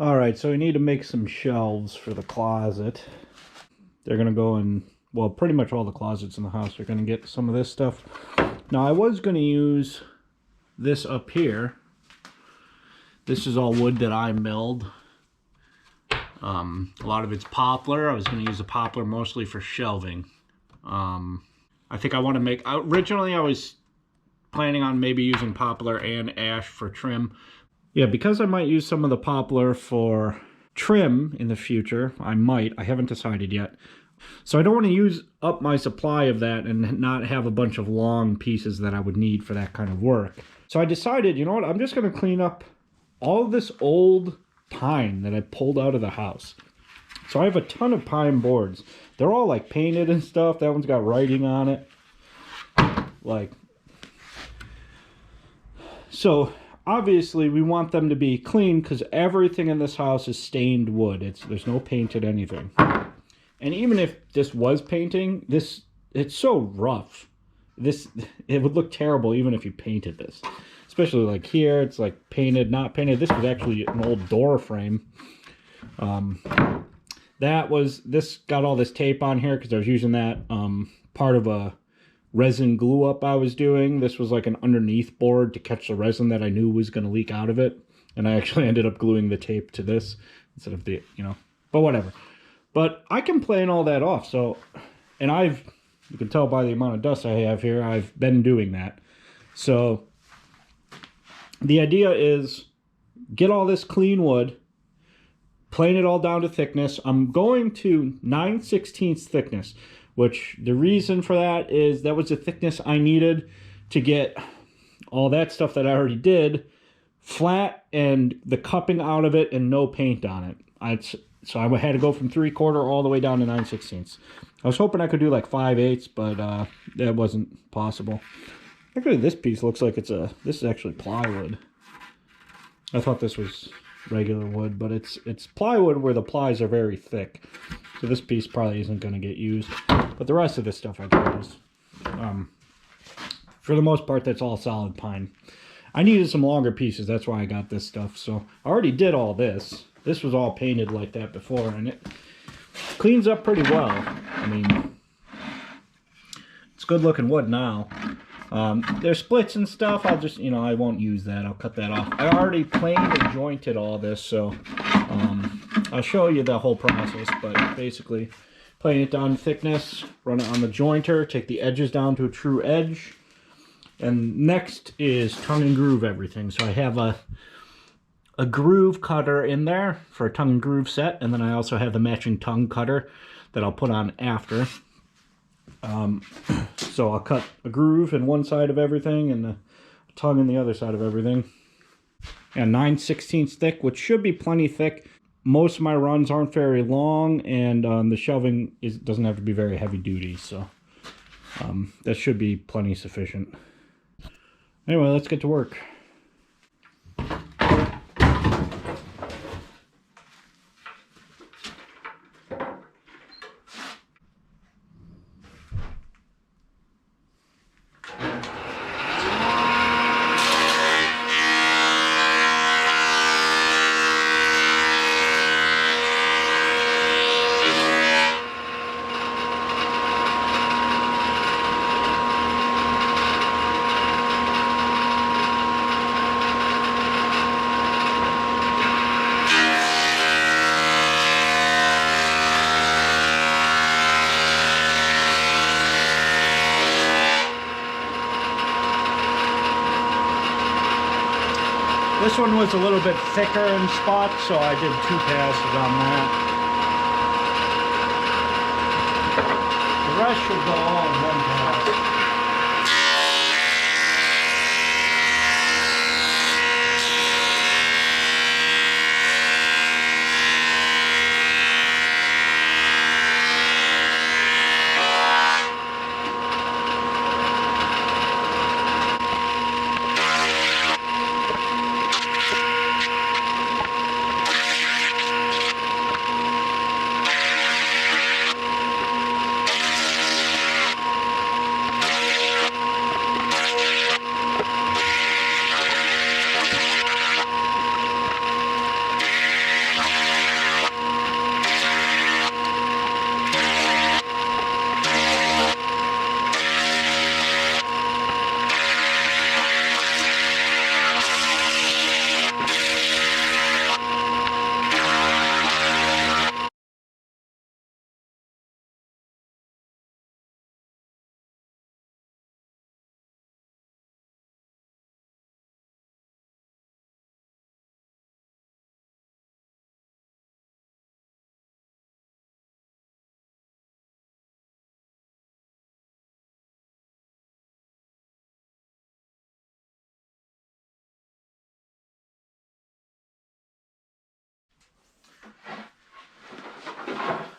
All right, so we need to make some shelves for the closet. They're going to go in, well, pretty much all the closets in the house are going to get some of this stuff. Now, I was going to use this up here. This is all wood that I milled. A lot of it's poplar. I was going to use the poplar mostly for shelving. I think I want to make... Originally, I was planning on maybe using poplar and ash for trim. Yeah, because I might use some of the poplar for trim in the future. I haven't decided yet. So I don't want to use up my supply of that and not have a bunch of long pieces that I would need for that kind of work. So I decided, you know what, I'm just going to clean up all of this old pine that I pulled out of the house. So I have a ton of pine boards. They're all like painted and stuff. That one's got writing on it. Like, so obviously we want them to be clean because everything in this house is stained wood. There's no painted anything. And even if this was painting, it's so rough. It would look terrible even if you painted this. Especially like here, it's like painted, not painted. This was actually an old door frame. This got all this tape on here because I was using that part of a resin glue up I was doing. This was like an underneath board to catch the resin that I knew was going to leak out of it. And I actually ended up gluing the tape to this instead of the, but whatever. But I can plane all that off. So, and you can tell by the amount of dust I have here, I've been doing that. So the idea is get all this clean wood, plane it all down to thickness. I'm going to 9/16 thickness, which the reason for that is that was the thickness I needed to get all that stuff that I already did flat and the cupping out of it and no paint on it. So I had to go from 3/4 all the way down to 9/16. I was hoping I could do like 5/8, but that wasn't possible. Actually, this piece looks like this is actually plywood. I thought this was regular wood, but it's plywood where the plies are very thick. So this piece probably isn't going to get used. But the rest of this stuff I can use. For the most part, that's all solid pine. I needed some longer pieces. That's why I got this stuff. So I already did all this. This was all painted like that before, and it cleans up pretty well. I mean, it's good looking wood now. There's splits and stuff. I'll just, I won't use that. I'll cut that off. I already planed and jointed all this, so I'll show you the whole process. But basically, plane it down to thickness, run it on the jointer, take the edges down to a true edge, and next is tongue and groove everything. So I have a groove cutter in there for a tongue and groove set, and then I also have the matching tongue cutter that I'll put on after. So I'll cut a groove in one side of everything and a tongue in the other side of everything. And 9/16 thick, which should be plenty thick. Most of my runs aren't very long, and the shelving doesn't have to be very heavy duty, so that should be plenty sufficient. Anyway, let's get to work. This one was a little bit thicker in spots, so I did 2 passes on that. The rest should go all in 1 pass.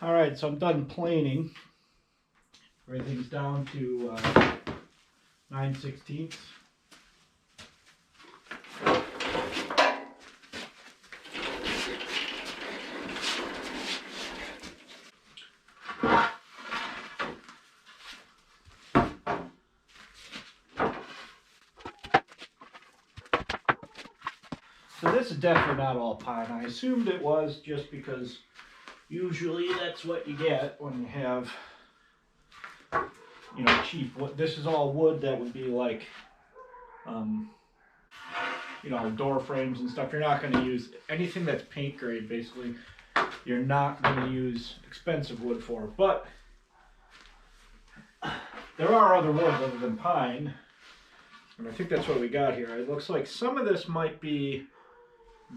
All right, so I'm done planing. Everything's down to 9/16. So this is definitely not all pine. I assumed it was just because usually that's what you get when you have, you know, cheap wood. This is all wood that would be like, you know, door frames and stuff. You're not going to use anything that's paint grade, basically. You're not going to use expensive wood for. But there are other woods other than pine. And I think that's what we got here. It looks like some of this might be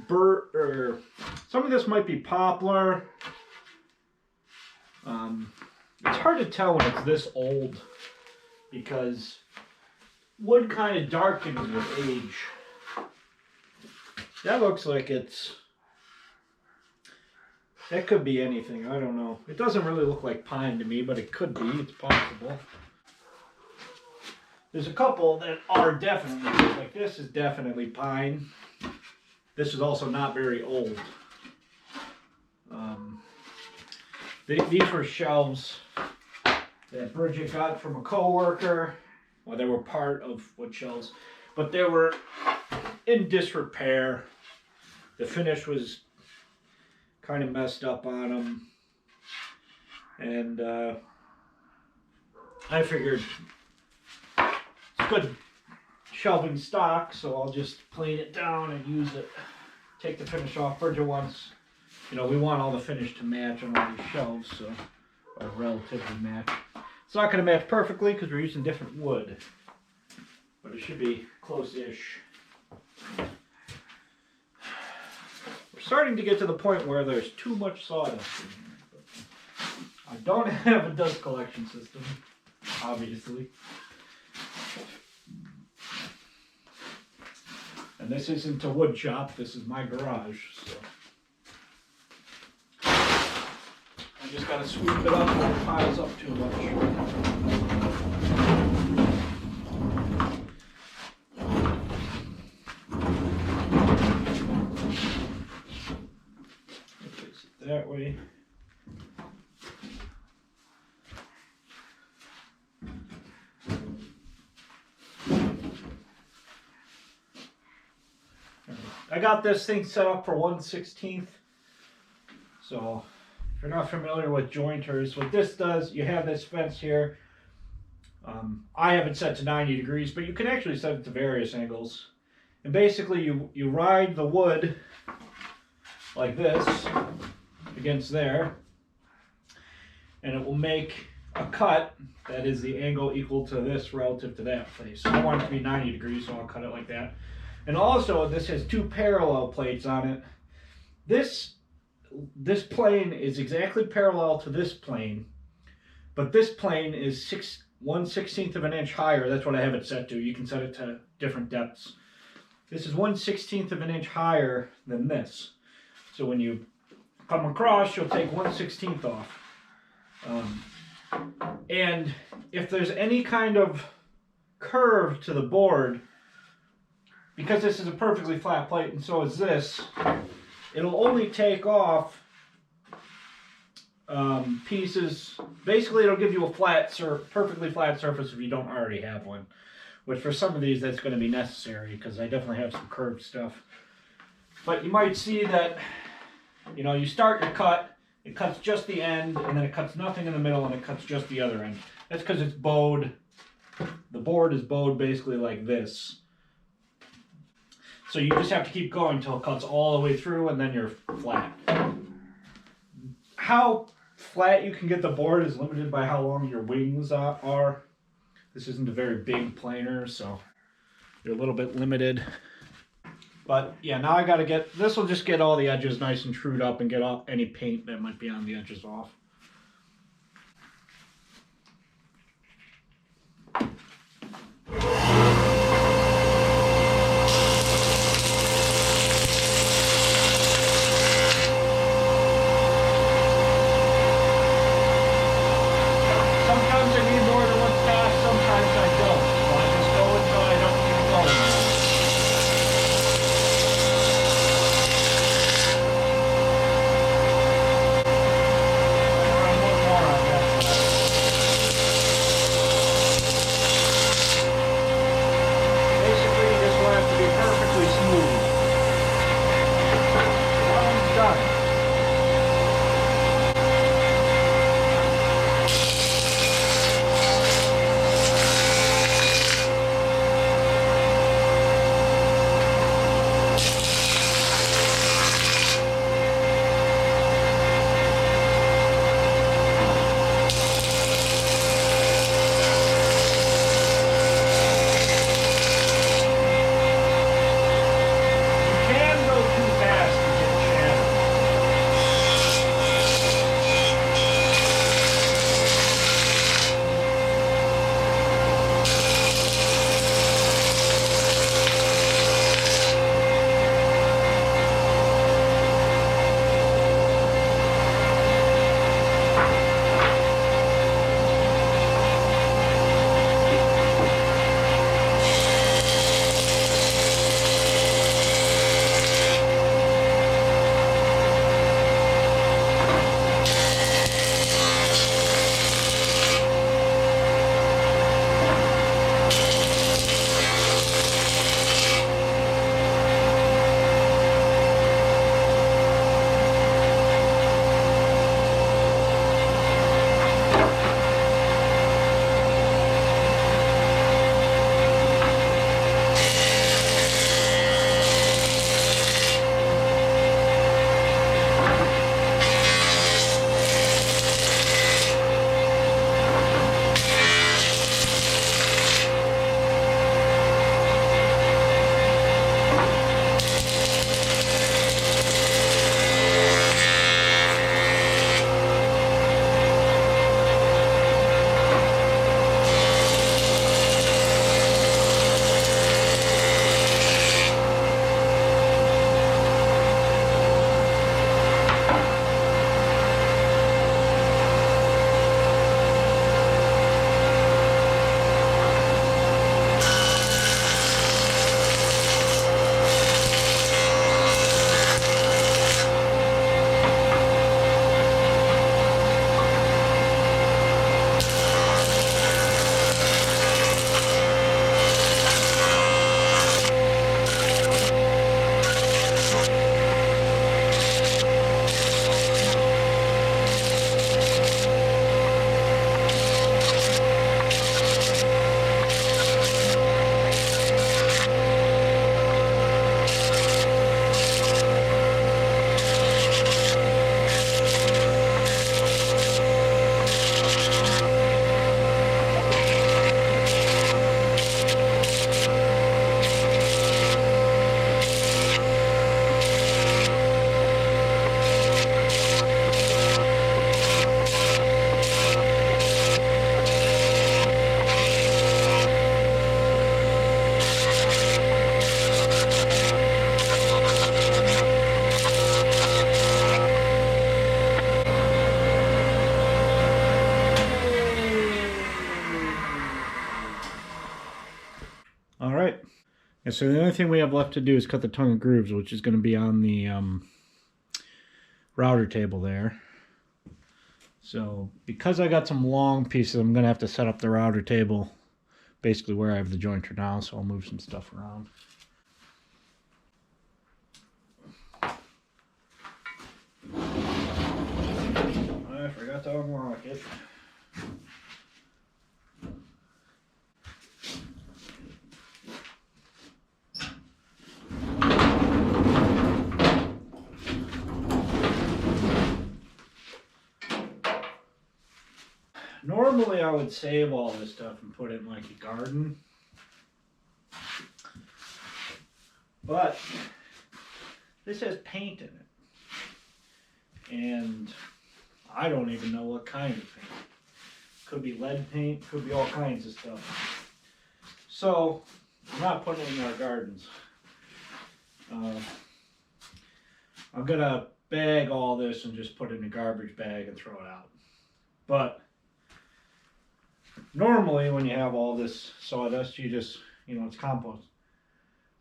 some of this might be poplar. It's hard to tell when it's this old because wood kind of darkens with age. That looks like that could be anything. I don't know. It doesn't really look like pine to me, but it could be. It's possible. There's a couple that are definitely, like this is definitely pine. This is also not very old. These were shelves that Bridget got from a coworker. Well, they were part of wood shelves, but they were in disrepair. The finish was kind of messed up on them, and I figured it's good shelving stock, so I'll just plane it down and use it. Take the finish off. Bridget wants, you know, we want all the finish to match on all these shelves, so, or relatively match. It's not going to match perfectly because we're using different wood, but it should be close-ish. We're starting to get to the point where there's too much sawdust in here. I don't have a dust collection system, obviously. And this isn't a wood shop, this is my garage, so. I just gotta sweep it up when it piles up too much. Fix it that way. I got this thing set up for 1/16. So if you're not familiar with jointers, what this does, you have this fence here. I have it set to 90 degrees, but you can actually set it to various angles. And basically you ride the wood like this against there, and it will make a cut that is the angle equal to this relative to that place. So I want it to be 90 degrees, so I'll cut it like that. And also, this has two parallel plates on it. This plane is exactly parallel to this plane, but this plane is 1/16 of an inch higher. That's what I have it set to. You can set it to different depths. This is 1/16 of an inch higher than this. So when you come across, you'll take 1/16 off. And if there's any kind of curve to the board, because this is a perfectly flat plate and so is this, it'll only take off pieces. Basically, it'll give you a perfectly flat surface if you don't already have one. Which for some of these, that's going to be necessary because I definitely have some curved stuff. But you might see that, you know, you start your cut, it cuts just the end, and then it cuts nothing in the middle, and it cuts just the other end. That's because it's bowed. The board is bowed basically like this. So you just have to keep going until it cuts all the way through, and then you're flat. How flat you can get the board is limited by how long your wings are. This isn't a very big planer, so you're a little bit limited. But yeah, now I gotta this will just get all the edges nice and trued up and get off any paint that might be on the edges off. And so the only thing we have left to do is cut the tongue and grooves, which is going to be on the router table there. So because I got some long pieces, I'm going to have to set up the router table basically where I have the jointer now, so I'll move some stuff around. I forgot to unlock it. Normally I would save all this stuff and put it in like a garden, but this has paint in it, and I don't even know what kind of paint. Could be lead paint, could be all kinds of stuff. So I'm not putting it in our gardens. I'm gonna bag all this and just put it in a garbage bag and throw it out. But normally when you have all this sawdust, you just, it's compost.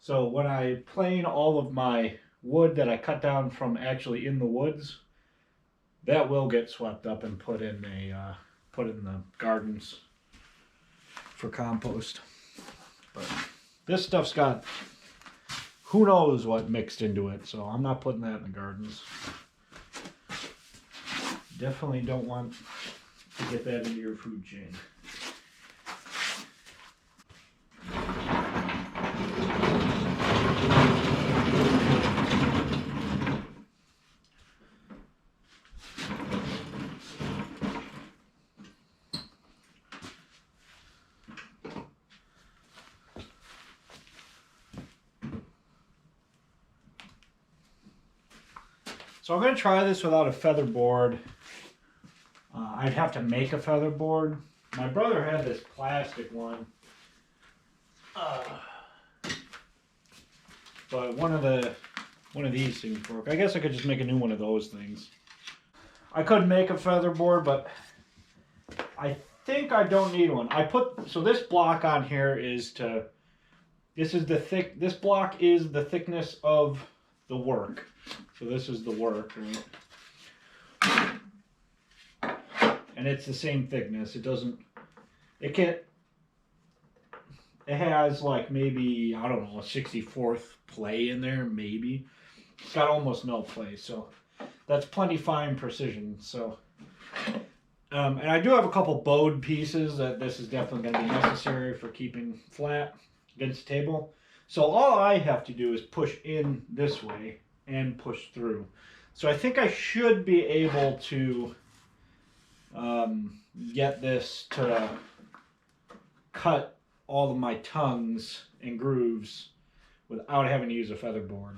So when I plane all of my wood that I cut down from actually in the woods, that will get swept up and put in the gardens for compost. But this stuff's got who knows what mixed into it, so I'm not putting that in the gardens. Definitely don't want to get that into your food chain. So I'm going to try this without a feather board. I'd have to make a feather board. My brother had this plastic one. But one of these things broke. I guess I could just make a new one of those things. I could make a feather board, but I think I don't need one. So this block on here this block is the thickness of the work. So this is the work, right? And it's the same thickness. It has like maybe, I don't know, a 64th play in there, maybe. It's got almost no play, so that's plenty fine precision. So, and I do have a couple bowed pieces that this is definitely going to be necessary for keeping flat against the table. So all I have to do is push in this way and push through. So I think I should be able to get this to cut all of my tongues and grooves without having to use a feather board.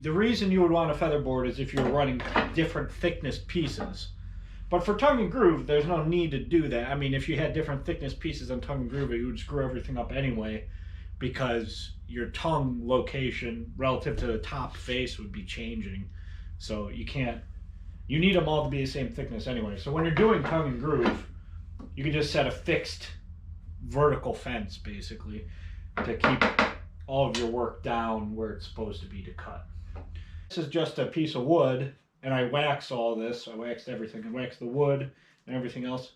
The reason you would want a feather board is if you're running different thickness pieces. But for tongue and groove, there's no need to do that. I mean, if you had different thickness pieces on tongue and groove, it would screw everything up anyway, because your tongue location relative to the top face would be changing. So you need them all to be the same thickness anyway. So when you're doing tongue and groove, you can just set a fixed vertical fence basically to keep all of your work down where it's supposed to be to cut. This is just a piece of wood, and I wax all this. I waxed everything. I waxed the wood and everything else.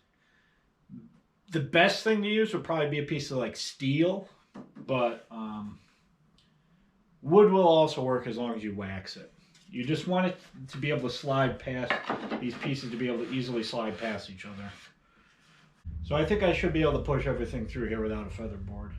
The best thing to use would probably be a piece of like steel, but wood will also work as long as you wax it. You just want it to be able to slide past these pieces, to be able to easily slide past each other. So I think I should be able to push everything through here without a feather board.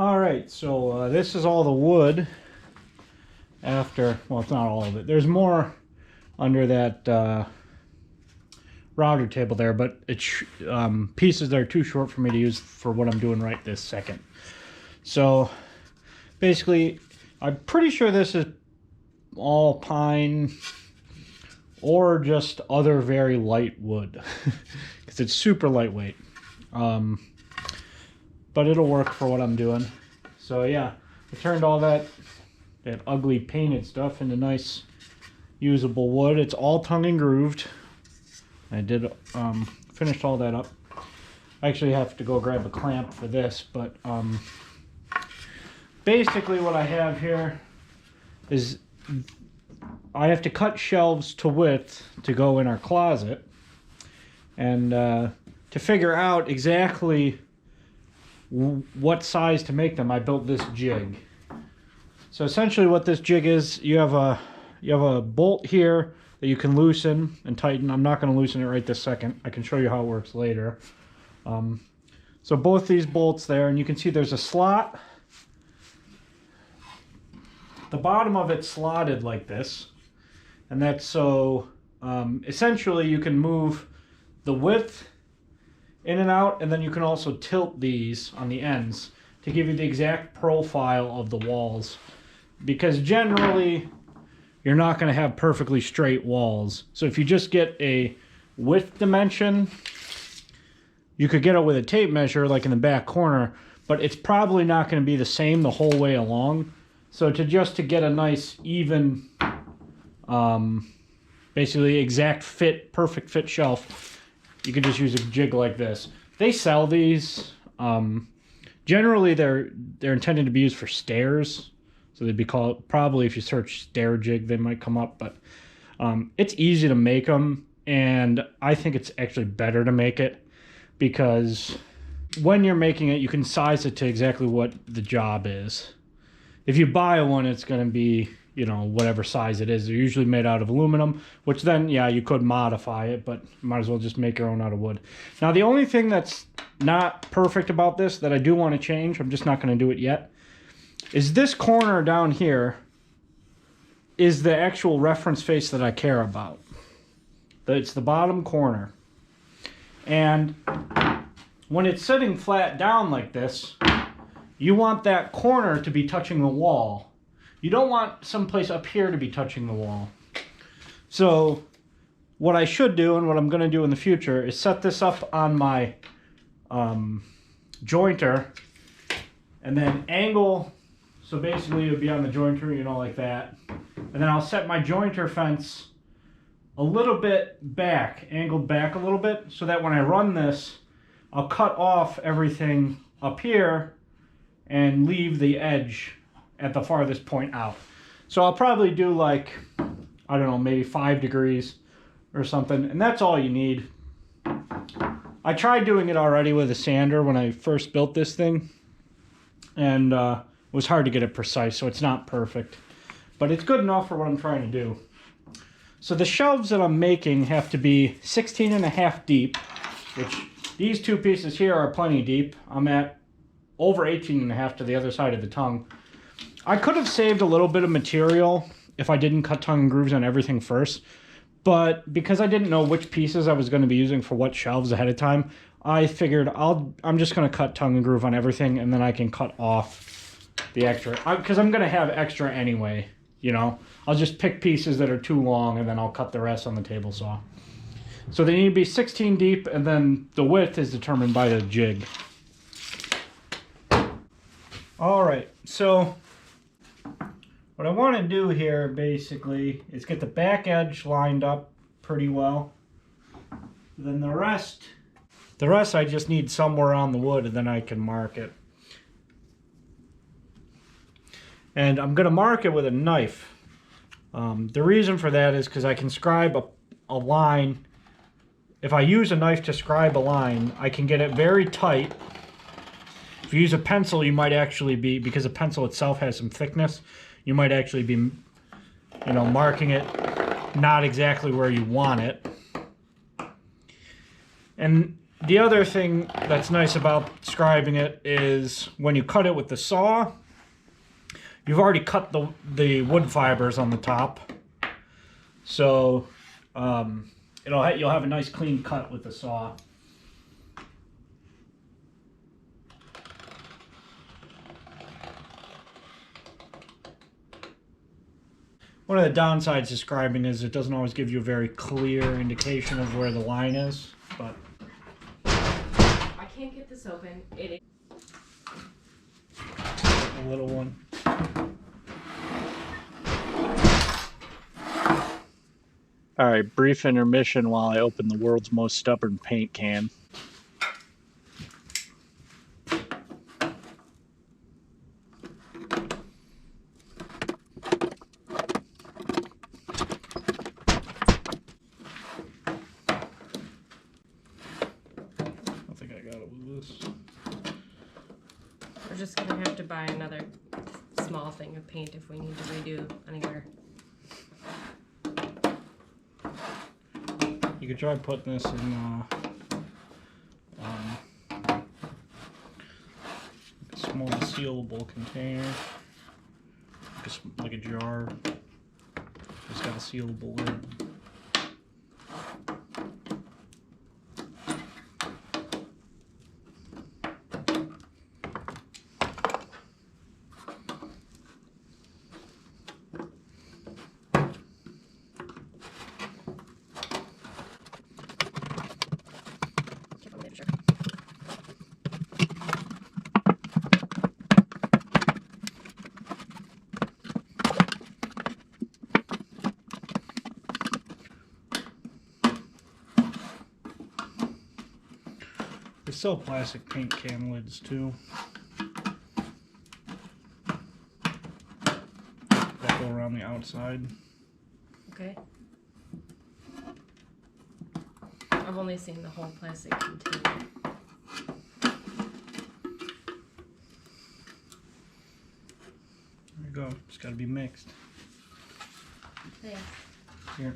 All right, so this is all the wood after, well, it's not all of it. There's more under that router table there, but it's pieces that are too short for me to use for what I'm doing right this second. So basically, I'm pretty sure this is all pine or just other very light wood because it's super lightweight. But it'll work for what I'm doing. So yeah, I turned all that ugly painted stuff into nice usable wood. It's all tongue and grooved. I did finished all that up. I actually have to go grab a clamp for this, but basically what I have here is I have to cut shelves to width to go in our closet, and to figure out exactly what size to make them, I built this jig. So essentially what this jig is, you have a bolt here that you can loosen and tighten. I'm not going to loosen it right this second. I can show you how it works later. So both these bolts there, and you can see there's a slot. The bottom of it's slotted like this, and that's so essentially you can move the width in and out, and then you can also tilt these on the ends to give you the exact profile of the walls, because generally you're not going to have perfectly straight walls. So if you just get a width dimension, you could get it with a tape measure like in the back corner, but it's probably not going to be the same the whole way along. So to get a nice even basically exact fit, perfect fit shelf, you can just use a jig like this. They sell these. Generally, they're intended to be used for stairs. So they'd be called, probably if you search stair jig, they might come up. But it's easy to make them, and I think it's actually better to make it because when you're making it, you can size it to exactly what the job is. If you buy one, it's going to be, you know, whatever size it is. They're usually made out of aluminum, which then, yeah, you could modify it, but you might as well just make your own out of wood. Now, the only thing that's not perfect about this that I do want to change, I'm just not going to do it yet, is this corner down here is the actual reference face that I care about. It's the bottom corner. And when it's sitting flat down like this, you want that corner to be touching the wall. You don't want someplace up here to be touching the wall. So what I should do, and what I'm going to do in the future, is set this up on my jointer and then angle. So basically it would be on the jointer, you know, like that. And then I'll set my jointer fence a little bit back, angled back a little bit, so that when I run this, I'll cut off everything up here and leave the edge at the farthest point out. So I'll probably do like, I don't know, maybe 5 degrees or something, and that's all you need. I tried doing it already with a sander when I first built this thing, and it was hard to get it precise, so it's not perfect. But it's good enough for what I'm trying to do. So the shelves that I'm making have to be 16.5 deep, which these two pieces here are plenty deep. I'm at over 18.5 to the other side of the tongue. I could have saved a little bit of material if I didn't cut tongue and grooves on everything first, but because I didn't know which pieces I was going to be using for what shelves ahead of time, I figured I'm just going to cut tongue and groove on everything, and then I can cut off the extra, because I'm going to have extra anyway, you know. I'll just pick pieces that are too long, and then I'll cut the rest on the table saw. So they need to be 16 deep, and then the width is determined by the jig. All right, so what I want to do here basically is get the back edge lined up pretty well. Then the rest I just need somewhere on the wood, and then I can mark it. And I'm going to mark it with a knife. The reason for that is because I can scribe a line. If I use a knife to scribe a line, I can get it very tight. If you use a pencil, you might actually be, because a pencil itself has some thickness, you might actually be, you know, marking it not exactly where you want it. And The other thing that's nice about scribing it is when you cut it with the saw, you've already cut the wood fibers on the top. So you'll have a nice clean cut with the saw. One of the downsides to scribing is it doesn't always give you a very clear indication of where the line is, but I can't get this open. It is a little one. All right, brief intermission while I open the world's most stubborn paint can. We're just gonna have to buy another small thing of paint if we need to redo anywhere. You could try putting this in a small sealable container, like a jar. It's got a sealable lid. They sell plastic paint can lids too. That go around the outside. Okay. I've only seen the whole plastic container. There you go. It's got to be mixed. Thanks. Here.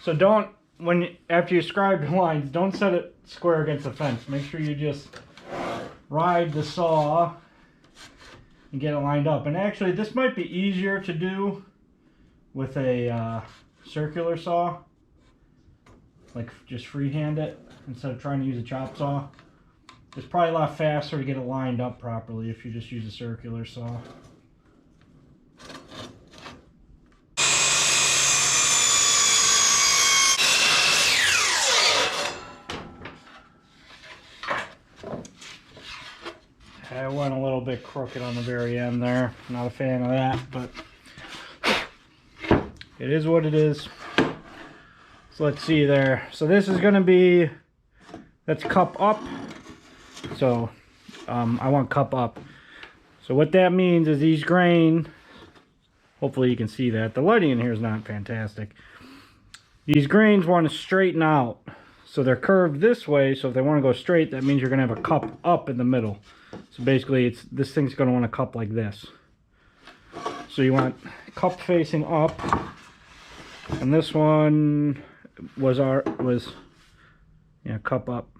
So after you scribe the lines, don't set it square against the fence. Make sure you just ride the saw and get it lined up. And actually, this might be easier to do with a circular saw. Like just freehand it instead of trying to use a chop saw. It's probably a lot faster to get it lined up properly if you just use a circular saw. I went a little bit crooked on the very end there. Not a fan of that, but it is what it is. So let's see there. So this is going to be, that's cup up. So I want cup up. So what that means is these grain, hopefully you can see that. The lighting in here is not fantastic. These grains want to straighten out. So they're curved this way. So if they want to go straight, that means you're going to have a cup up in the middle. So basically, this thing's going to want to cup like this. So you want cup facing up, and this one was cup up.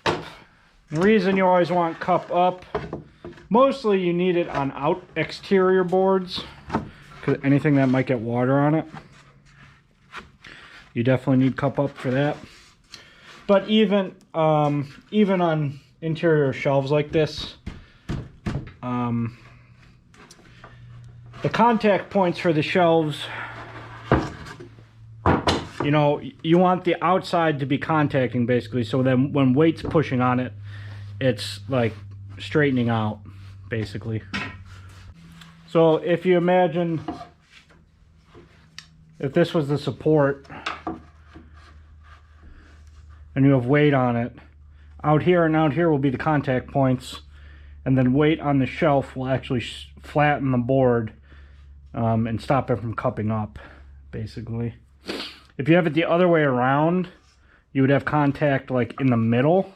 The reason you always want cup up, mostly you need it on exterior boards, because anything that might get water on it, you definitely need cup up for that. But even on interior shelves like this, the contact points for the shelves, you know, you want the outside to be contacting basically, so then when weight's pushing on it, it's like straightening out basically. So if you imagine if this was the support and you have weight on it, out here and out here will be the contact points, and then weight on the shelf will actually flatten the board and stop it from cupping up, basically. If you have it the other way around, you would have contact like in the middle,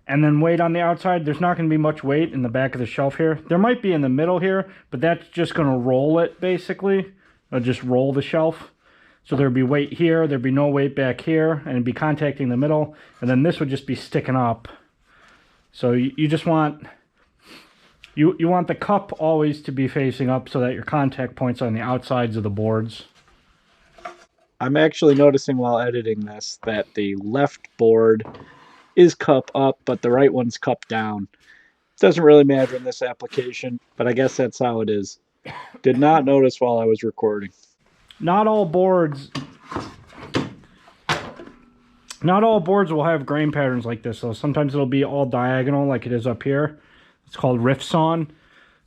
and then weight on the outside. There's not going to be much weight in the back of the shelf here. There might be in the middle here, but that's just going to roll it, basically. It'll just roll the shelf. So there'd be weight here, there'd be no weight back here, and it'd be contacting the middle, and then this would just be sticking up. So you just want, you want the cup always to be facing up so that your contact points are on the outsides of the boards. I'm actually noticing while editing this that the left board is cup up, but the right one's cup down. It doesn't really matter in this application, but I guess that's how it is. Did not notice while I was recording. Not all boards will have grain patterns like this, so sometimes it'll be all diagonal like it is up here. It's called rift sawn.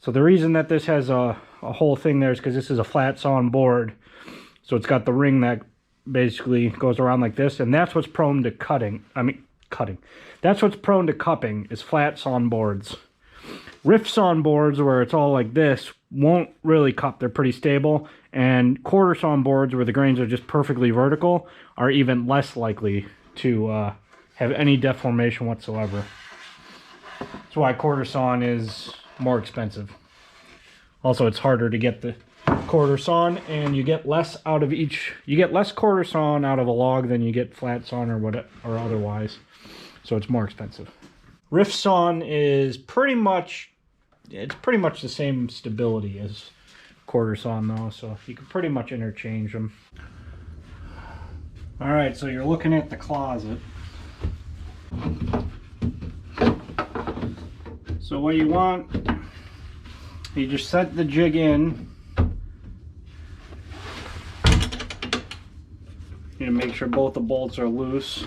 So the reason that this has a whole thing there is because this is a flat sawn board. So it's got the ring that basically goes around like this, and that's what's prone to cutting. That's what's prone to cupping, is flat sawn boards. Rift sawn boards, where it's all like this, won't really cup. They're pretty stable. And quarter sawn boards, where the grains are just perfectly vertical, are even less likely to have any deformation whatsoever. That's why quarter sawn is more expensive. Also, it's harder to get the quarter sawn, and you get less out of each. You get less quarter sawn out of a log than you get flat sawn or otherwise. So it's more expensive. Rift sawn is pretty much the same stability as quarter sawn though, so you can pretty much interchange them. All right, so you're looking at the closet. So what you want, you just set the jig in. You know, make sure both the bolts are loose.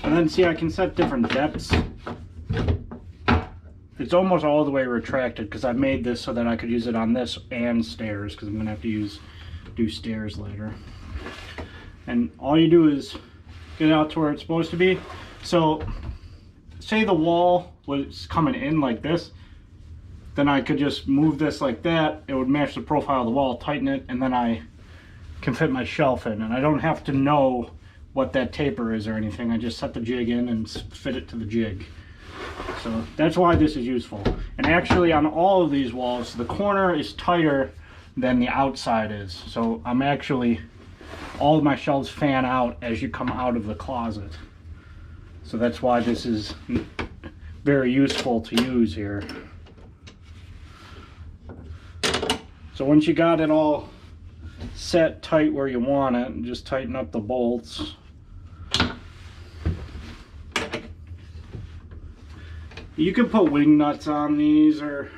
And then see, I can set different depths. It's almost all the way retracted because I made this so that I could use it on this and stairs, because I'm going to have to do stairs later. And all you do is get it out to where it's supposed to be. So say the wall was coming in like this, then I could just move this like that. It would match the profile of the wall, tighten it, and then I can fit my shelf in. And I don't have to know what that taper is or anything. I just set the jig in and fit it to the jig. So that's why this is useful. And actually on all of these walls, the corner is tighter than the outside is. So I'm actually, all of my shelves fan out as you come out of the closet. So that's why this is very useful to use here. So once you got it all set tight where you want it, and just tighten up the bolts. You can put wing nuts on these or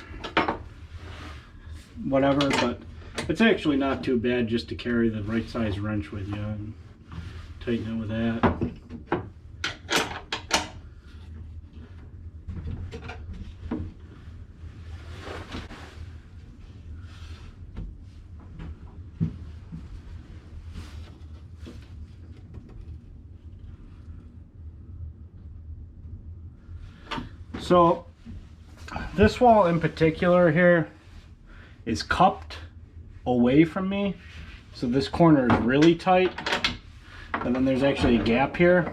whatever, but it's actually not too bad just to carry the right size wrench with you and tighten it with that. So this wall in particular here is cupped away from me. So this corner is really tight. And then there's actually a gap here.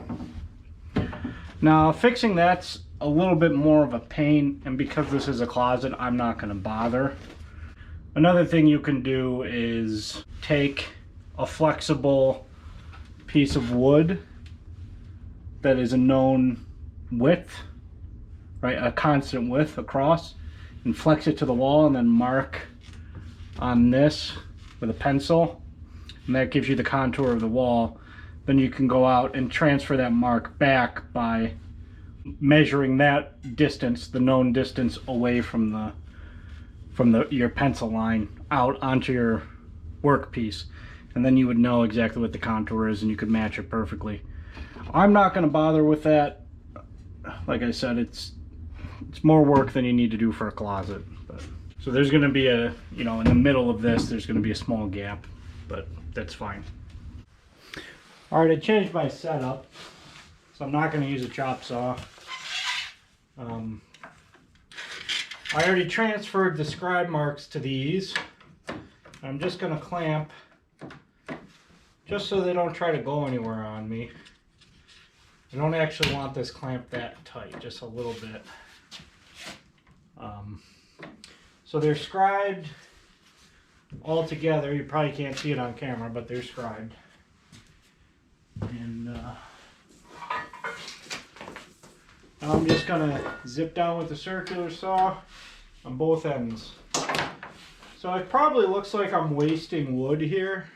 Now fixing that's a little bit more of a pain, and because this is a closet, I'm not going to bother. Another thing you can do is take a flexible piece of wood that is a known width, right, a constant width across, and flex it to the wall, and then mark on this with a pencil, and that gives you the contour of the wall. Then you can go out and transfer that mark back by measuring that distance, the known distance, away from your pencil line out onto your workpiece, and then you would know exactly what the contour is and you could match it perfectly. I'm not going to bother with that. Like I said, it's more work than you need to do for a closet. So there's going to be a, you know, in the middle of this, there's going to be a small gap, but that's fine. All right, I changed my setup, so I'm not going to use a chop saw. I already transferred the scribe marks to these. I'm just going to clamp just so they don't try to go anywhere on me. I don't actually want this clamp that tight, just a little bit. So they're scribed all together. You probably can't see it on camera, but they're scribed. And I'm just gonna zip down with the circular saw on both ends. So it probably looks like I'm wasting wood here,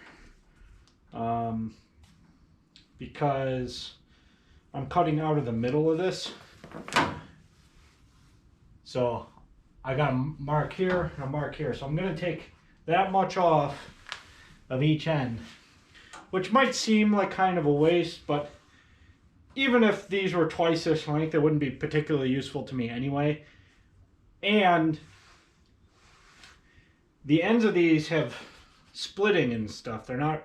because I'm cutting out of the middle of this. So I got a mark here and a mark here. So I'm going to take that much off of each end, which might seem like kind of a waste, but even if these were twice this length, it wouldn't be particularly useful to me anyway. And the ends of these have splitting and stuff. They're not,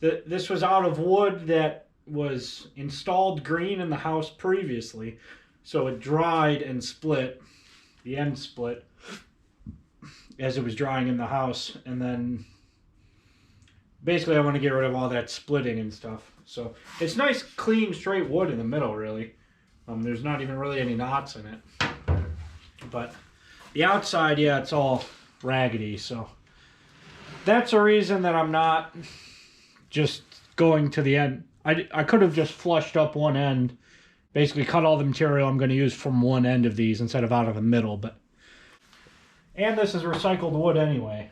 this was out of wood that was installed green in the house previously. So it dried and split. The end split as it was drying in the house, and then basically I want to get rid of all that splitting and stuff. So it's nice, clean, straight wood in the middle, really. There's not even really any knots in it. But the outside, yeah, it's all raggedy. So that's a reason that I'm not just going to the end. I could have just flushed up one end, basically cut all the material I'm going to use from one end of these instead of out of the middle. But and this is recycled wood anyway.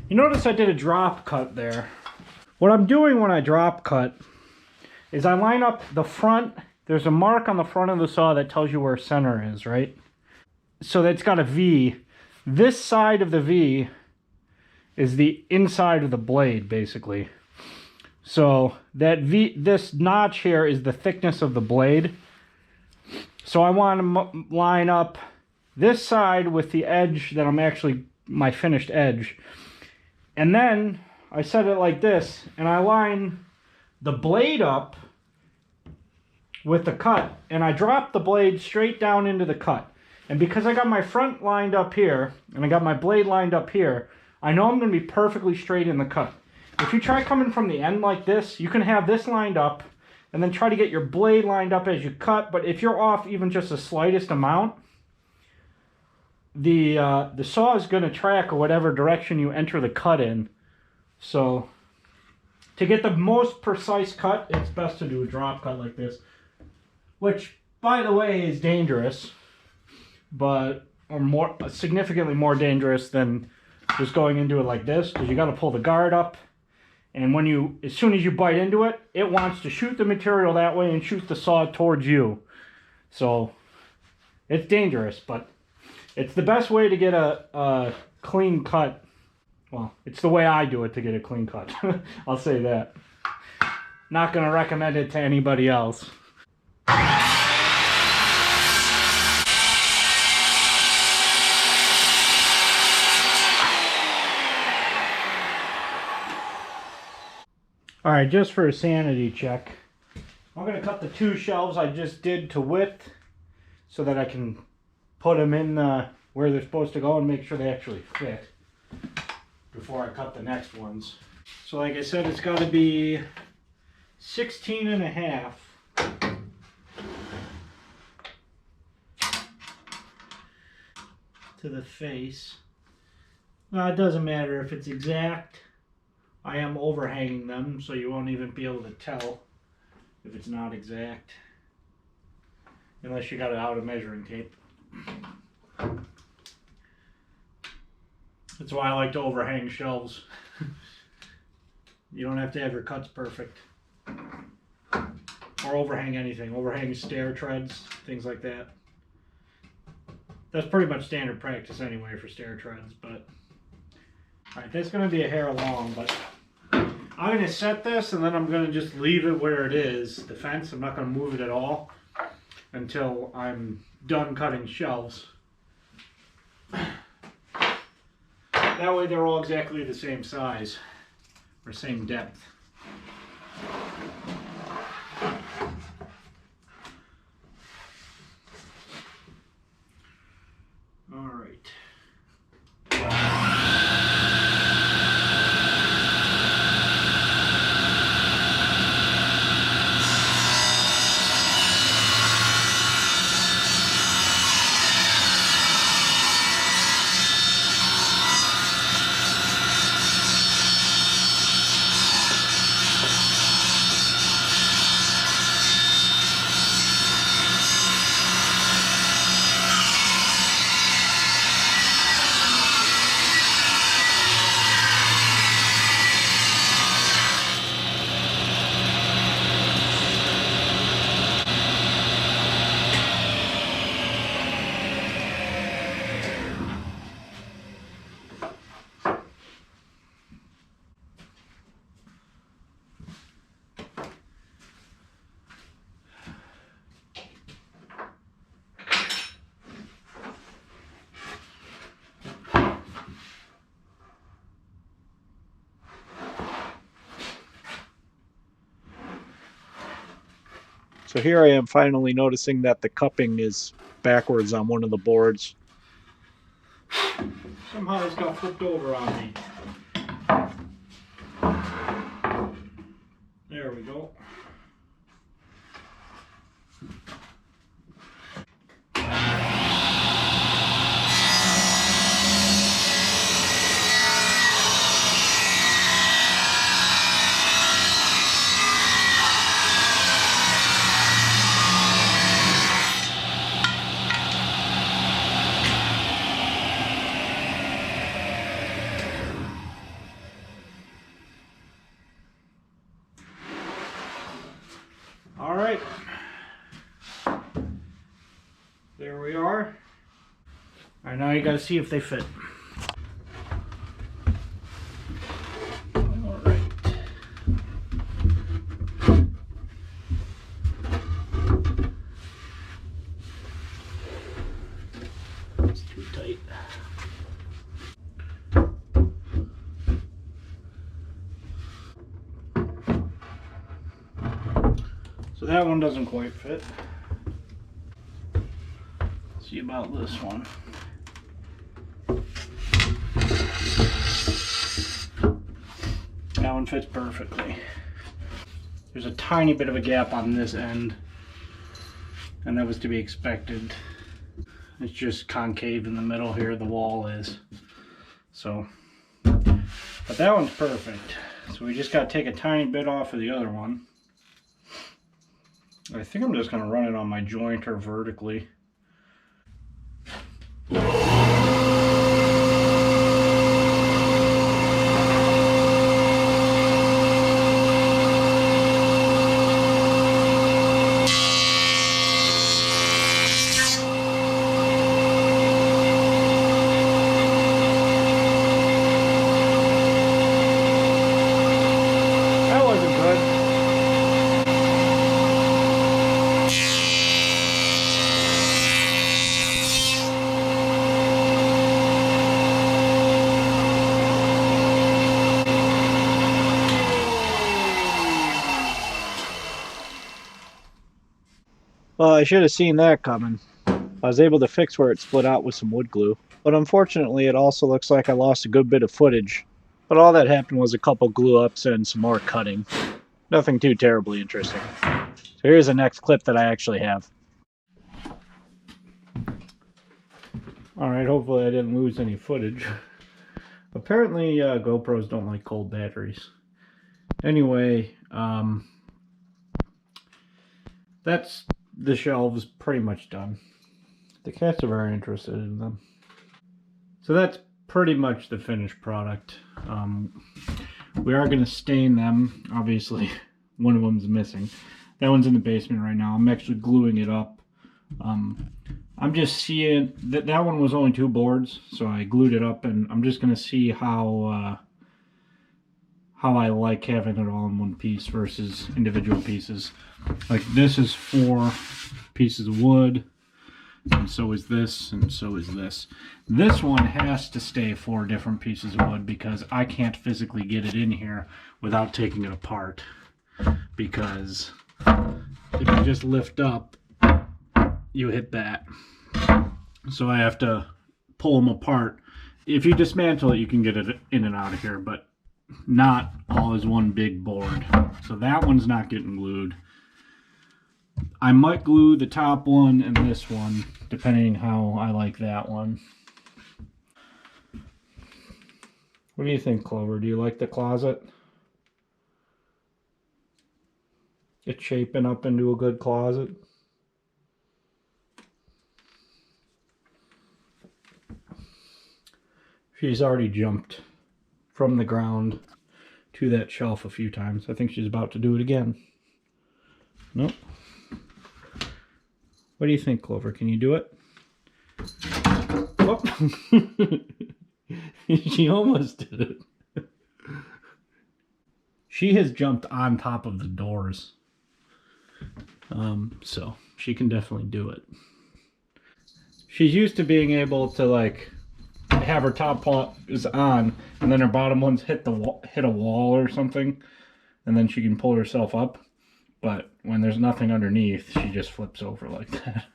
You notice I did a drop cut there. What I'm doing when I drop cut is I line up the front. There's a mark on the front of the saw that tells you where center is, right? So that's got a V. This side of the V is the inside of the blade, basically. So that V, this notch here is the thickness of the blade. So I want to line up this side with the edge that I'm actually, my finished edge. And then I set it like this, and I line the blade up with the cut, and I drop the blade straight down into the cut. And because I got my front lined up here, and I got my blade lined up here, I know I'm going to be perfectly straight in the cut. If you try coming from the end like this, you can have this lined up, and then try to get your blade lined up as you cut, but if you're off even just the slightest amount, the saw is going to track whatever direction you enter the cut in. So to get the most precise cut, it's best to do a drop cut like this, which, by the way, is dangerous, but significantly more dangerous than just going into it like this, because you got to pull the guard up, and as soon as you bite into it, it wants to shoot the material that way and shoot the saw towards you. So it's dangerous, but it's the best way to get a clean cut. Well, it's the way I do it to get a clean cut. I'll say that. Not going to recommend it to anybody else. Alright, just for a sanity check, I'm going to cut the two shelves I just did to width so that I can put them in where they're supposed to go and make sure they actually fit before I cut the next ones. So like I said, it's got to be 16.5 to the face. Now it doesn't matter if it's exact. I am overhanging them, so you won't even be able to tell if it's not exact, unless you got it out of measuring tape. That's why I like to overhang shelves. You don't have to have your cuts perfect. Or overhang anything. Overhang stair treads, things like that. That's pretty much standard practice anyway for stair treads, but... Alright, that's going to be a hair long, but... I'm going to set this and then I'm going to just leave it where it is, the fence. I'm not going to move it at all until I'm done cutting shelves. That way they're all exactly the same size or same depth. All right. So here I am finally noticing that the cupping is backwards on one of the boards. Somehow it's got flipped over on me. There we go. All right. There we are. All right, now you got to see if they fit. All right. It's too tight. So that one doesn't quite fit. See about this one. That one fits perfectly. There's a tiny bit of a gap on this end, and that was to be expected. It's just concave in the middle here, the wall is. So, but that one's perfect. So we just got to take a tiny bit off of the other one. I think I'm just going to run it on my jointer vertically. That wasn't good. Well, I should have seen that coming. I was able to fix where it split out with some wood glue, but unfortunately it also looks like I lost a good bit of footage. But all that happened was a couple glue ups and some more cutting. Nothing too terribly interesting. So here's the next clip that I actually have. Alright, hopefully I didn't lose any footage. Apparently GoPros don't like cold batteries. Anyway, that's the shelves pretty much done. The cats are very interested in them. So that's pretty much the finished product. We are going to stain them. Obviously, one of them's missing. That one's in the basement right now. I'm actually gluing it up. I'm just seeing that one was only 2 boards, so I glued it up, and I'm just going to see how I like having it all in one piece versus individual pieces. Like this is 4 pieces of wood, and so is this, and so is this. This one has to stay 4 different pieces of wood because I can't physically get it in here without taking it apart. Because if you just lift up, you hit that. So I have to pull them apart. If you dismantle it, you can get it in and out of here, but not all as one big board. So that one's not getting glued. I might glue the top one and this one, depending how I like that one. What do you think, Clover? Do you like the closet? It's shaping up into a good closet. She's already jumped from the ground to that shelf a few times. I think she's about to do it again. Nope. What do you think, Clover? Can you do it? Oh. She almost did it. She has jumped on top of the doors. So she can definitely do it. She's used to being able to like have her top paws on and then her bottom ones hit a wall or something, and then she can pull herself up. But when there's nothing underneath, she just flips over like that.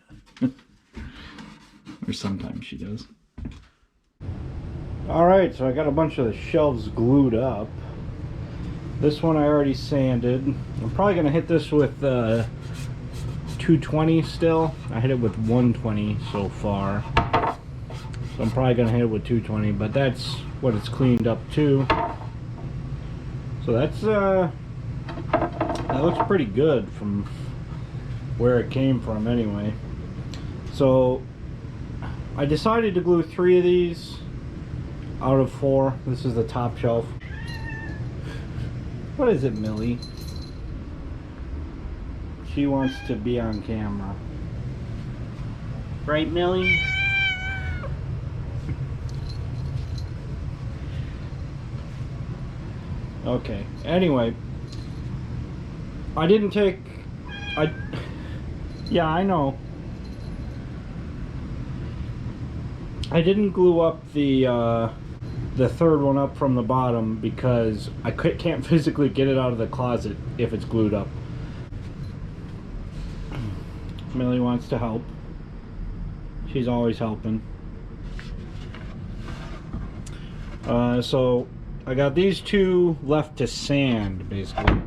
Or sometimes she does. Alright, so I got a bunch of the shelves glued up. This one I already sanded. I'm probably going to hit this with 220 still. I hit it with 120 so far. So I'm probably going to hit it with 220, but that's what it's cleaned up to. So that's that looks pretty good from where it came from anyway. So I decided to glue 3 of these out of 4. This is the top shelf. What is it, Millie? She wants to be on camera. Right, Millie? Okay, anyway. I didn't take... Yeah, I know. I didn't glue up the third one up from the bottom because I can't physically get it out of the closet if it's glued up. Millie wants to help. She's always helping. So I got these 2 left to sand, basically.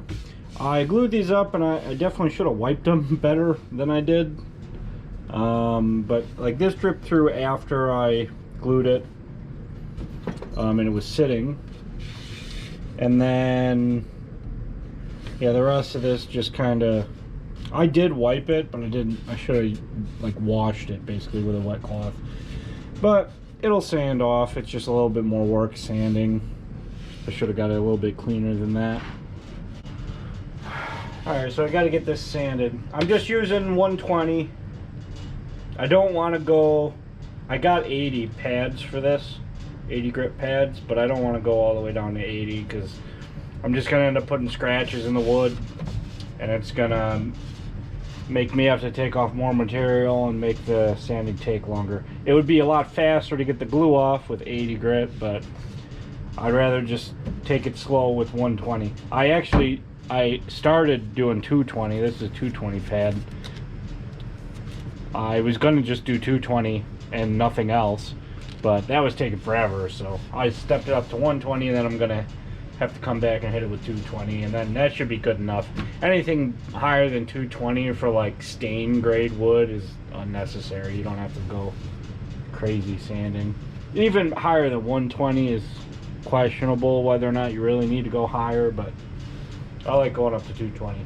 I glued these up, and I definitely should have wiped them better than I did. But like this dripped through after I glued it, and it was sitting. And then, yeah, the rest of this just kind of, I did wipe it, but I didn't. I should have like washed it basically with a wet cloth. But it'll sand off. It's just a little bit more work sanding. I should have got it a little bit cleaner than that. Alright, so I got to get this sanded. I'm just using 120. I don't want to go... I got 80 pads for this. 80 grip pads, but I don't want to go all the way down to 80 because I'm just going to end up putting scratches in the wood. And it's going to make me have to take off more material and make the sanding take longer. It would be a lot faster to get the glue off with 80 grit, but I'd rather just take it slow with 120. I started doing 220. This is a 220 pad. I was going to just do 220 and nothing else, but that was taking forever, so I stepped it up to 120, and then I'm going to have to come back and hit it with 220, and then that should be good enough. Anything higher than 220 for like stain grade wood is unnecessary. You don't have to go crazy sanding. Even higher than 120 is questionable whether or not you really need to go higher, but I like going up to 220.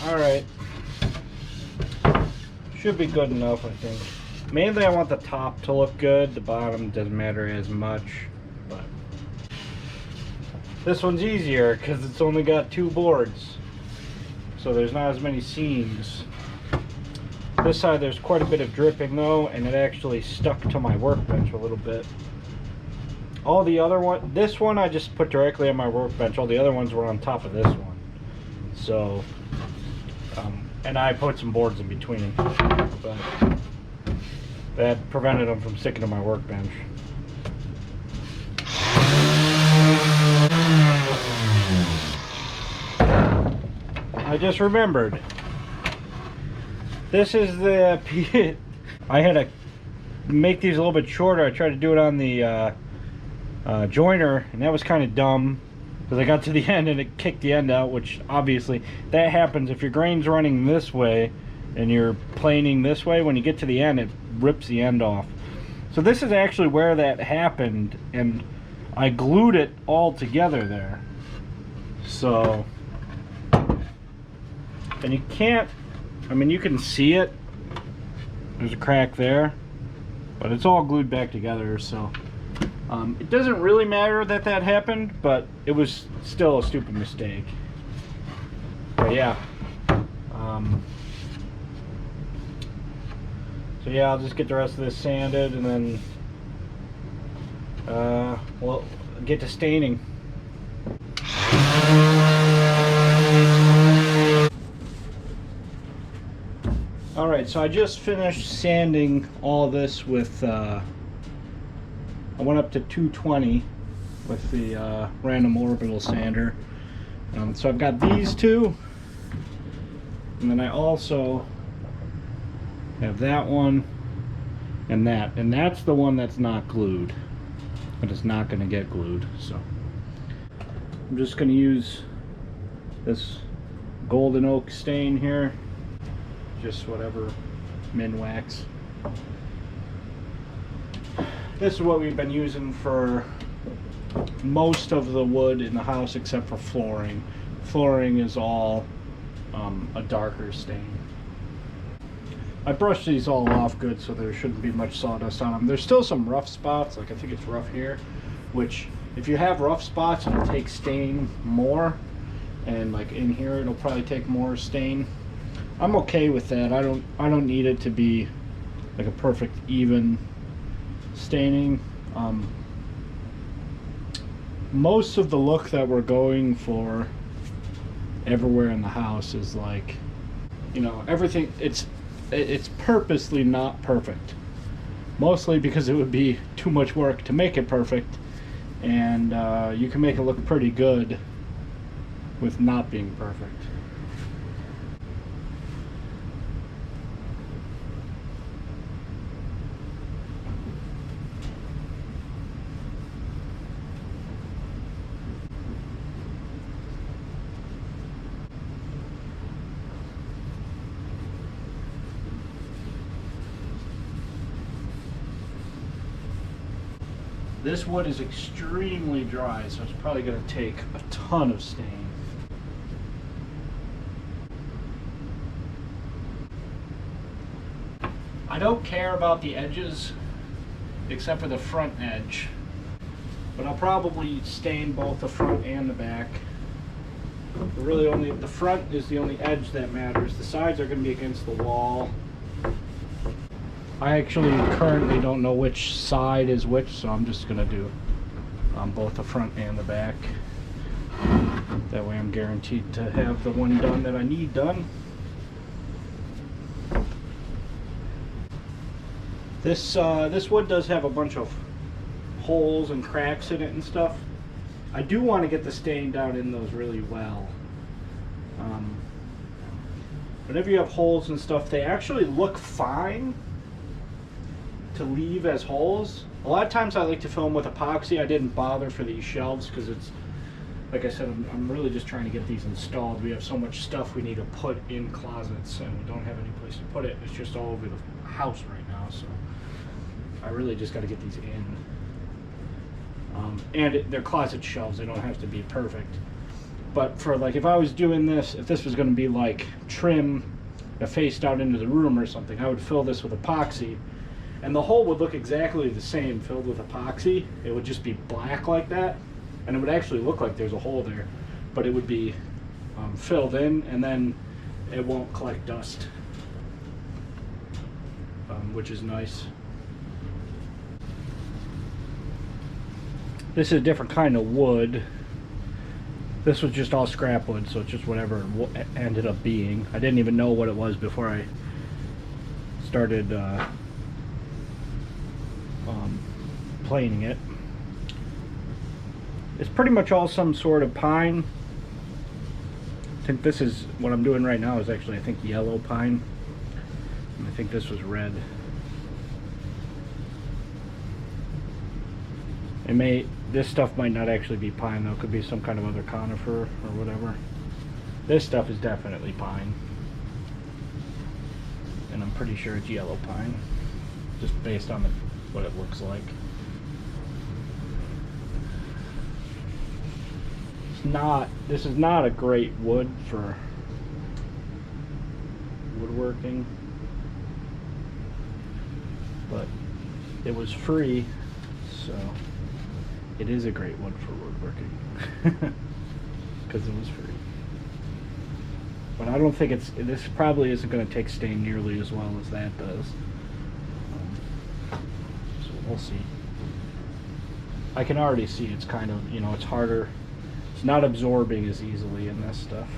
Alright. Should be good enough, I think. Mainly I want the top to look good. The bottom doesn't matter as much. But this one's easier because it's only got 2 boards. So there's not as many seams. This side there's quite a bit of dripping though, and it actually stuck to my workbench a little bit. All the other one, this one I just put directly on my workbench. All the other ones were on top of this one. So, and I put some boards in between, but that prevented them from sticking to my workbench. I just remembered. This is the I had to make these a little bit shorter. I tried to do it on the joiner, and that was kind of dumb because I got to the end and it kicked the end out, which obviously that happens if your grain's running this way and you're planing this way. When you get to the end, it rips the end off. So this is actually where that happened, and I glued it all together there. So, and you can't, I mean, you can see it. There's a crack there, but it's all glued back together. So it doesn't really matter that that happened, but it was still a stupid mistake. But yeah. So yeah, I'll just get the rest of this sanded, and then we'll get to staining. Alright, so I just finished sanding all this with, I went up to 220 with the random orbital sander. So I've got these two, and then I also have that one and that's the one that's not glued, but it's not going to get glued. So I'm just going to use this golden oak stain here, just whatever Minwax. This is what we've been using for most of the wood in the house except for flooring. Flooring is all a darker stain. I brushed these all off good, so there shouldn't be much sawdust on them. There's still some rough spots, like I think it's rough here, which if you have rough spots, it'll take stain more, and like in here it'll probably take more stain. I'm okay with that. I don't need it to be like a perfect even staining. Most of the look that we're going for everywhere in the house is like, you know, everything, it's purposely not perfect, mostly because it would be too much work to make it perfect, and you can make it look pretty good with not being perfect. This wood is extremely dry, so it's probably going to take a ton of stain. I don't care about the edges, except for the front edge, but I'll probably stain both the front and the back. But really only the front is the only edge that matters. The sides are going to be against the wall. I actually currently don't know which side is which, so I'm just going to do both the front and the back. That way I'm guaranteed to have the one done that I need done. This wood does have a bunch of holes and cracks in it and stuff. I do want to get the stain down in those really well. Whenever you have holes and stuff, they actually look fine to leave as holes. A lot of times I like to film with epoxy. I didn't bother for these shelves because it's, like I said, I'm really just trying to get these installed. We have so much stuff we need to put in closets, and we don't have any place to put it. It's just all over the house right now, so I really just got to get these in. And they're closet shelves. They don't have to be perfect. But for like, if I was doing this, if this was going to be like trim that faced out into the room or something, I would fill this with epoxy, and the hole would look exactly the same filled with epoxy. It would just be black like that, and it would actually look like there's a hole there, but it would be filled in, and then it won't collect dust, which is nice. This is a different kind of wood. This was just all scrap wood, so it's just whatever it ended up being. I didn't even know what it was before I started planing it. It's pretty much all some sort of pine. I think this is, what I'm doing right now is actually, I think, yellow pine. And I think this was red. This stuff might not actually be pine though. It could be some kind of other conifer or whatever. This stuff is definitely pine. And I'm pretty sure it's yellow pine, just based on what it looks like. This is not a great wood for woodworking, but it was free, so it is a great wood for woodworking because it was free. But I don't think this probably isn't going to take stain nearly as well as that does. So we'll see. I can already see it's kind of, it's harder. It's not absorbing as easily in this stuff.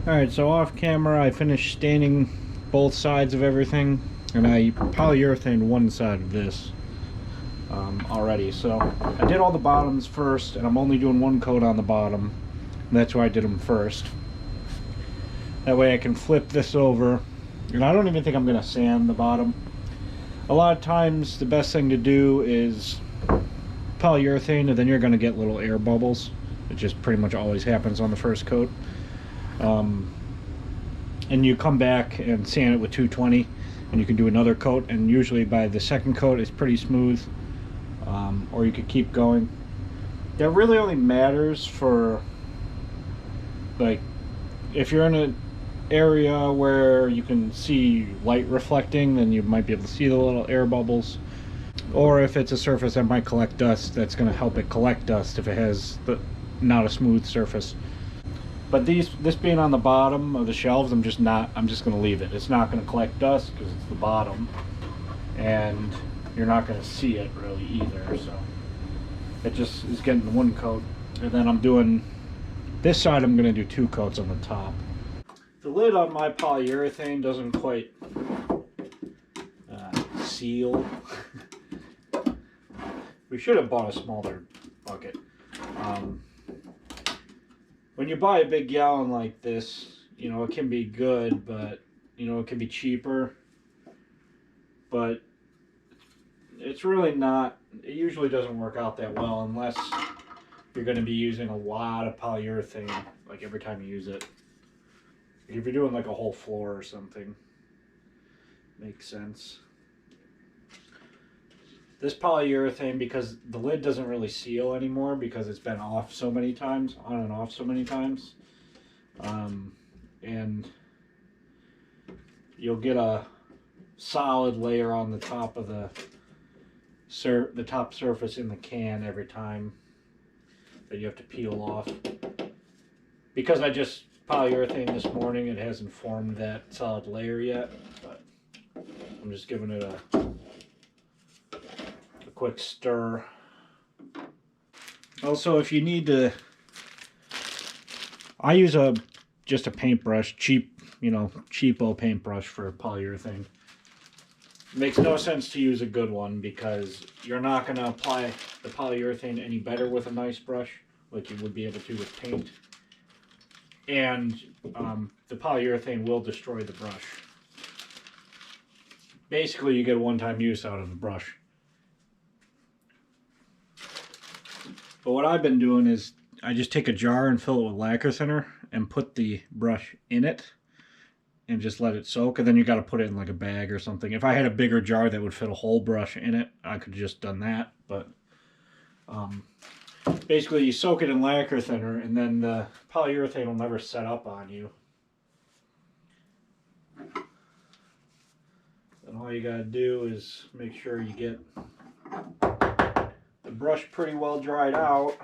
Alright, so off camera I finished staining both sides of everything, and I polyurethaned one side of this already. So I did all the bottoms first, and I'm only doing one coat on the bottom, and that's why I did them first. That way I can flip this over, and I don't even think I'm going to sand the bottom. A lot of times the best thing to do is polyurethane, and then you're going to get little air bubbles. It just pretty much always happens on the first coat. And you come back and sand it with 220, and you can do another coat, and usually by the second coat it's pretty smooth. Or you could keep going. That really only matters for, like, if you're in an area where you can see light reflecting, then you might be able to see the little air bubbles. Or if it's a surface that might collect dust, that's going to help it collect dust if it has not a smooth surface. But this being on the bottom of the shelves, I'm just going to leave it. It's not going to collect dust because it's the bottom, and you're not going to see it really either. So it just is getting one coat, and then I'm doing This side I'm going to do 2 coats on the top. The lid on my polyurethane doesn't quite seal. We should have bought a smaller bucket. When you buy a big gallon like this, you know, it can be good, but, you know, it can be cheaper. But it's really not, it usually doesn't work out that well unless you're going to be using a lot of polyurethane, like every time you use it. If you're doing like a whole floor or something, makes sense. This polyurethane, because the lid doesn't really seal anymore because it's been off so many times, on and off so many times, and you'll get a solid layer on the top of the top surface in the can every time that you have to peel off. Because I just polyurethane this morning, it hasn't formed that solid layer yet, but I'm just giving it a quick stir. Also, if you need to, I use just a paintbrush, cheap, you know, cheapo paintbrush for polyurethane. It makes no sense to use a good one because you're not going to apply the polyurethane any better with a nice brush like you would be able to with paint. And the polyurethane will destroy the brush. Basically, you get a one-time use out of the brush. But what I've been doing is I just take a jar and fill it with lacquer thinner and put the brush in it and just let it soak, and then you got to put it in like a bag or something. If I had a bigger jar that would fit a whole brush in it, I could have just done that. But basically, you soak it in lacquer thinner, and then the polyurethane will never set up on you. And all you got to do is make sure you get the brush pretty well dried out.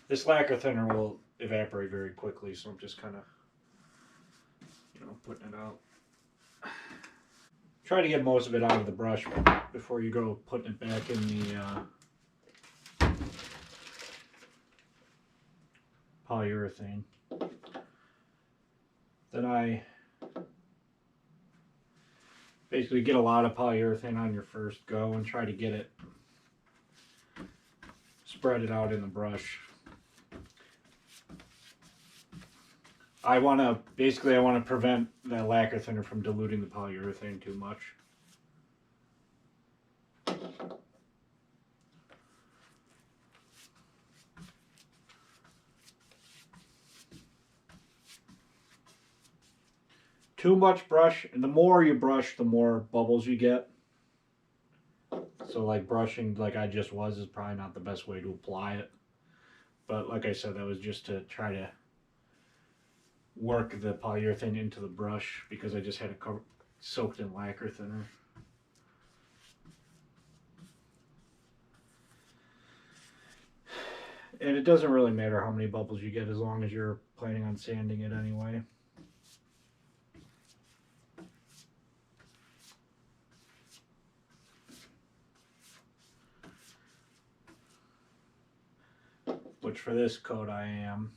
This lacquer thinner will evaporate very quickly, so I'm just kind of, you know, putting it out. Try to get most of it out of the brush before you go putting it back in the polyurethane. Then I basically get a lot of polyurethane on your first go and try to get it, spread it out in the brush. I want to prevent that lacquer thinner from diluting the polyurethane too much. Too much brush, and the more you brush, the more bubbles you get. So like brushing like I just was is probably not the best way to apply it. But like I said, that was just to try to work the polyurethane into the brush because I just had it soaked in lacquer thinner. And it doesn't really matter how many bubbles you get as long as you're planning on sanding it anyway. Which for this coat I am.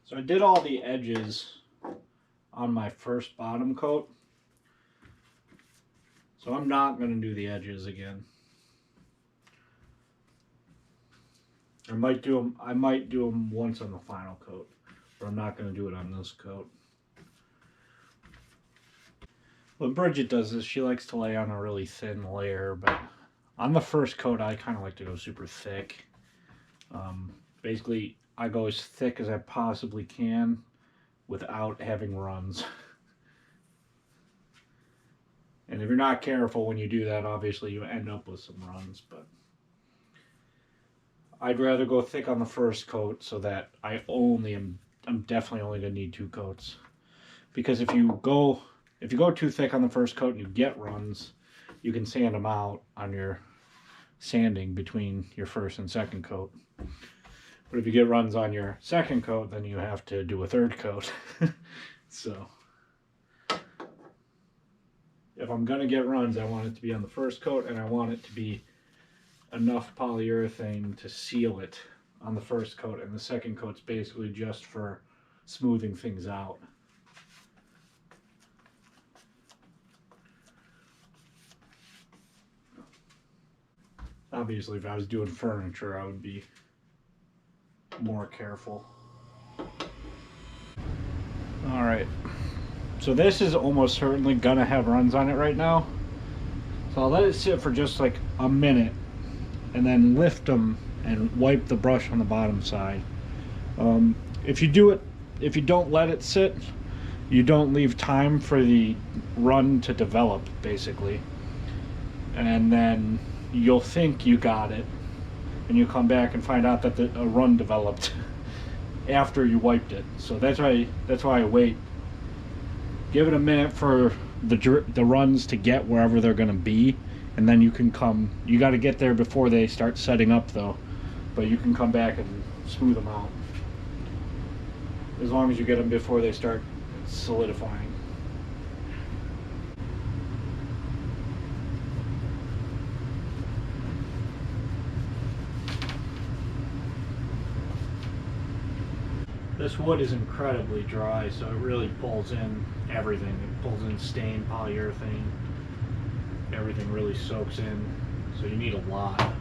So I did all the edges on my first bottom coat. So I'm not going to do the edges again. I might do them once on the final coat, but I'm not going to do it on this coat. When Bridget does this, she likes to lay on a really thin layer, but on the first coat, I kind of like to go super thick. Basically, I go as thick as I possibly can without having runs. And if you're not careful when you do that, obviously you end up with some runs, but I'd rather go thick on the first coat so that I'm definitely only going to need 2 coats. Because if you go if you go too thick on the first coat and you get runs, you can sand them out on your sanding between your first and second coat. But if you get runs on your second coat, then you have to do a third coat. So if I'm gonna get runs, I want it to be on the first coat, and I want it to be enough polyurethane to seal it on the first coat, and the second coat's basically just for smoothing things out. Obviously, if I was doing furniture, I would be more careful. All right, so this is almost certainly gonna have runs on it right now. So I'll let it sit for just like a minute and then lift them and wipe the brush on the bottom side. If you don't let it sit, you don't leave time for the run to develop, basically. And then you'll think you got it, and you come back and find out that a run developed after you wiped it. So that's why I wait. Give it a minute for the runs to get wherever they're going to be, and then you can come. You got to get there before they start setting up, though. But you can come back and smooth them out, as long as you get them before they start solidifying. This wood is incredibly dry, so it really pulls in everything. It pulls in stain, polyurethane. Everything really soaks in, so you need a lot.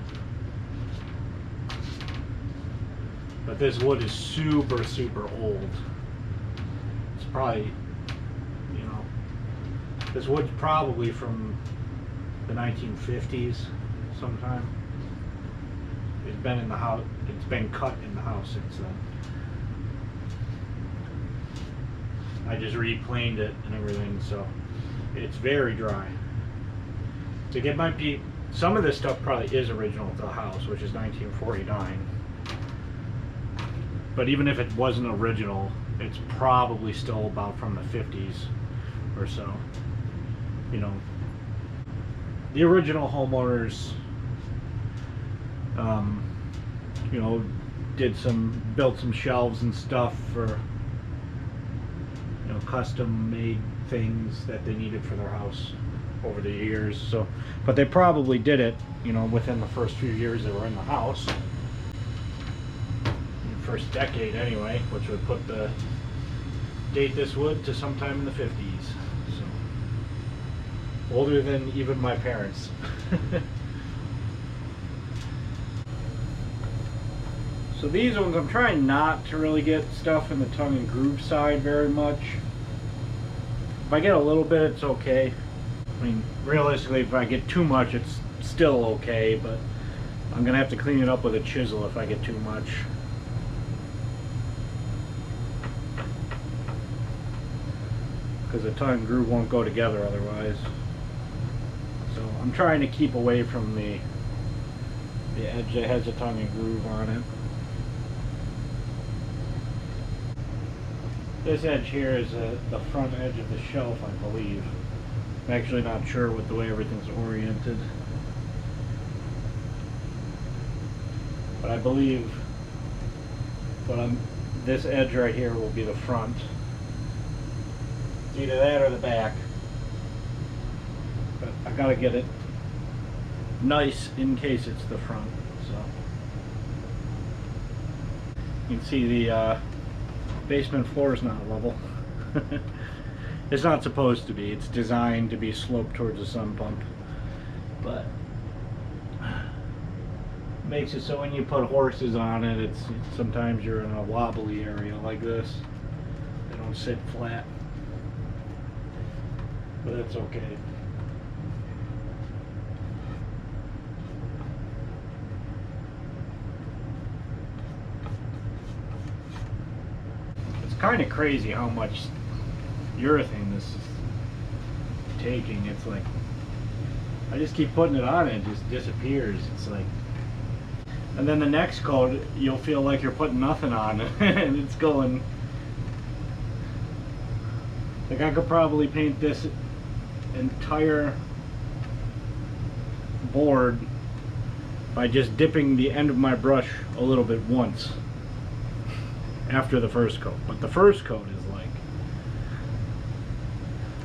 But this wood is super, super old. It's probably, you know, this wood's probably from the 1950s sometime. It's been in the house, it's been cut in the house since then. I just replaned it and everything, so it's very dry. So it might be, some of this stuff probably is original to the house, which is 1949. But even if it wasn't original, it's probably still about from the 50s or so. You know, the original homeowners, you know, built some shelves and stuff for, you know, custom made things that they needed for their house over the years. So, but they probably did it, you know, within the first few years they were in the house. The first decade anyway, which would date this wood to sometime in the 50s. So, older than even my parents. So these ones, I'm trying not to really get stuff in the tongue and groove side very much. If I get a little bit, it's okay. I mean, realistically, if I get too much, it's still okay, but I'm gonna have to clean it up with a chisel if I get too much. Because the tongue and groove won't go together otherwise. So I'm trying to keep away from the edge that has a tongue and groove on it. This edge here is the front edge of the shelf, I believe. I'm actually not sure with the way everything's oriented. But I believe this edge right here will be the front. It's either that or the back. But I gotta get it nice in case it's the front. So you can see the basement floor is not level. It's not supposed to be. It's designed to be sloped towards the sun pump, but makes it so when you put horses on it, sometimes you're in a wobbly area like this. They don't sit flat, but that's okay. Kind of crazy how much urethane this is taking. It's like, I just keep putting it on and it just disappears. It's like, and then the next coat you'll feel like you're putting nothing on and it's going Like I could probably paint this entire board by just dipping the end of my brush a little bit once after the first coat. But the first coat is like,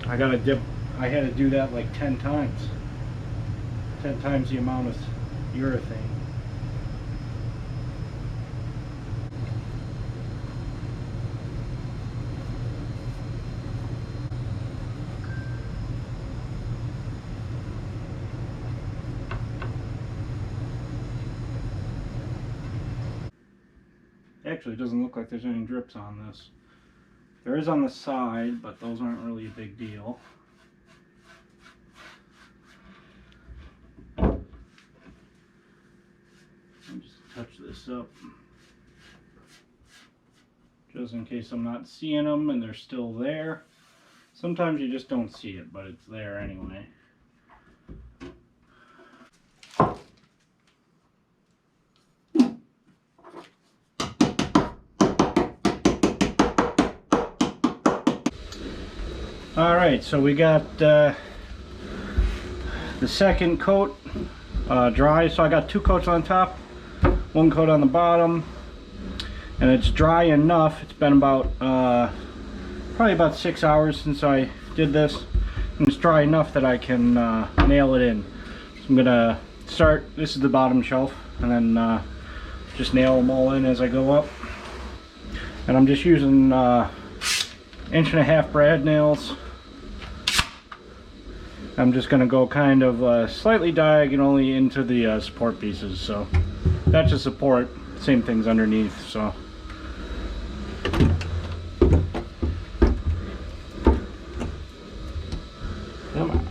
I had to do that like 10 times. 10 times the amount of urethane. Actually, it doesn't look like there's any drips on this. There is on the side, but those aren't really a big deal. I'll just touch this up, just in case I'm not seeing them and they're still there. Sometimes you just don't see it, but it's there anyway. Alright, so we got the second coat dry. So I got 2 coats on top, 1 coat on the bottom, and it's dry enough. It's been about probably about 6 hours since I did this, and it's dry enough that I can nail it in. So I'm gonna start, this is the bottom shelf, and then just nail them all in as I go up. And I'm just using 1.5-inch brad nails. I'm just going to go kind of slightly diagonally into the support pieces. So that's a support, same things underneath. So come on.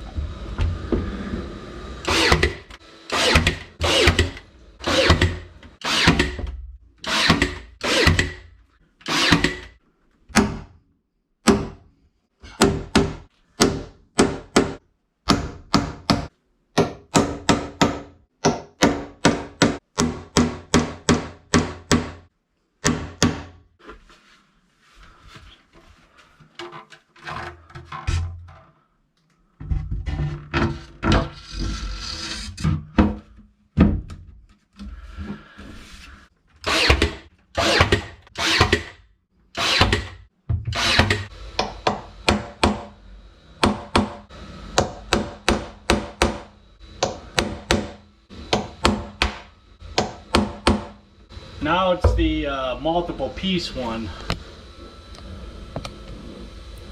Now it's the multiple piece one.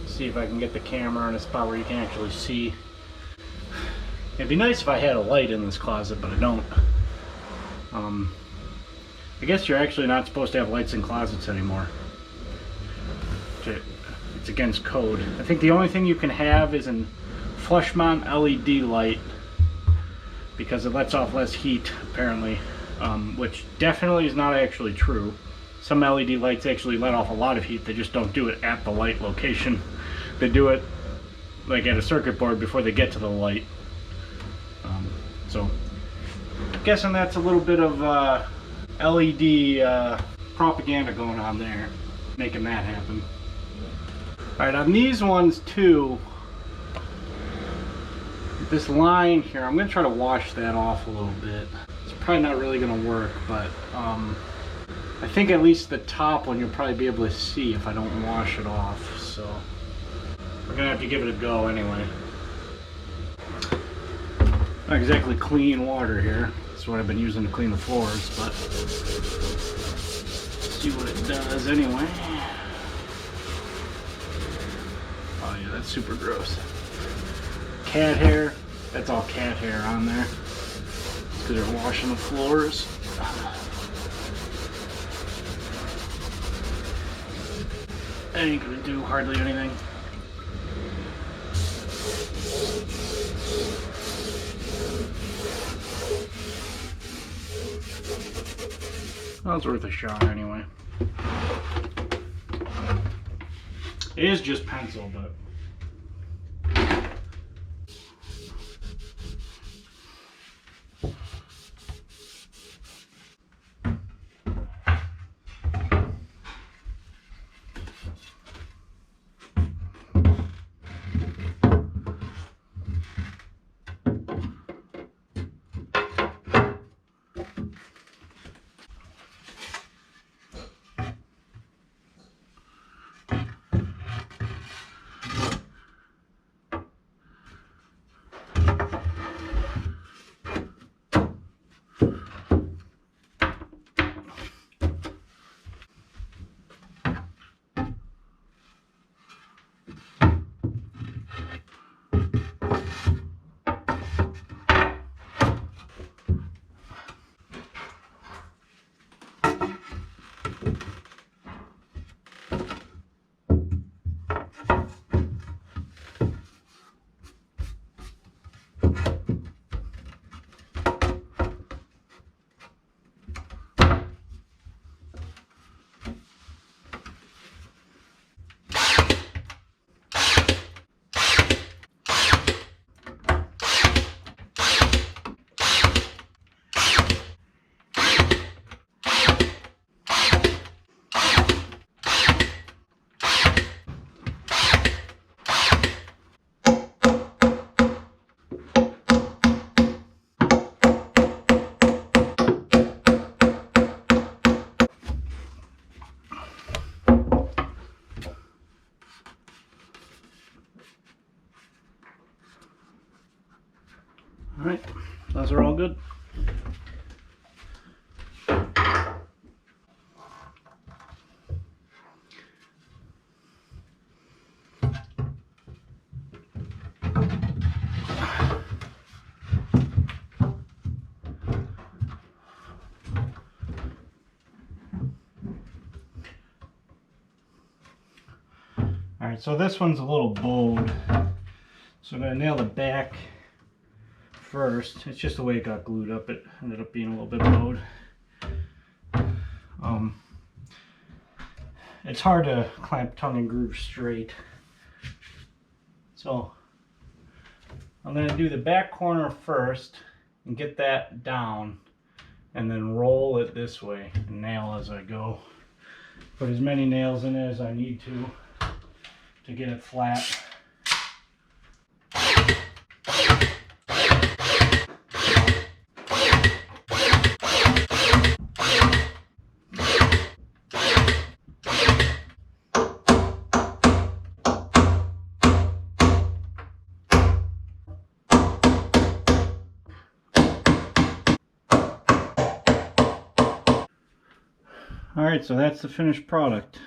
Let's see if I can get the camera in a spot where you can actually see. It'd be nice if I had a light in this closet, but I don't. I guess you're actually not supposed to have lights in closets anymore. It's against code. I think the only thing you can have is a flush mount LED light, because it lets off less heat apparently. Which definitely is not actually true. Some LED lights actually let off a lot of heat, they just don't do it at the light location. They do it like at a circuit board before they get to the light. So I'm guessing that's a little bit of LED propaganda going on there, making that happen. Alright, on these ones too, this line here, I'm going to try to wash that off a little bit. Probably not really going to work, but I think at least the top one you'll probably be able to see if I don't wash it off, so we're going to have to give it a go anyway. Not exactly clean water here. That's what I've been using to clean the floors, but let's see what it does anyway. Oh yeah, that's super gross. Cat hair, that's all cat hair on there. Because they're washing the floors. That ain't gonna do hardly anything. Well, it's worth a shot anyway. It is just pencil, but Those are all good. Alright, so this one's a little bowed. So I'm going to nail the back first. It's just the way it got glued up. It ended up being a little bit bowed. It's hard to clamp tongue and groove straight. So I'm going to do the back corner first and get that down, and then roll it this way and nail as I go. Put as many nails in it as I need to get it flat. Alright, so that's the finished product.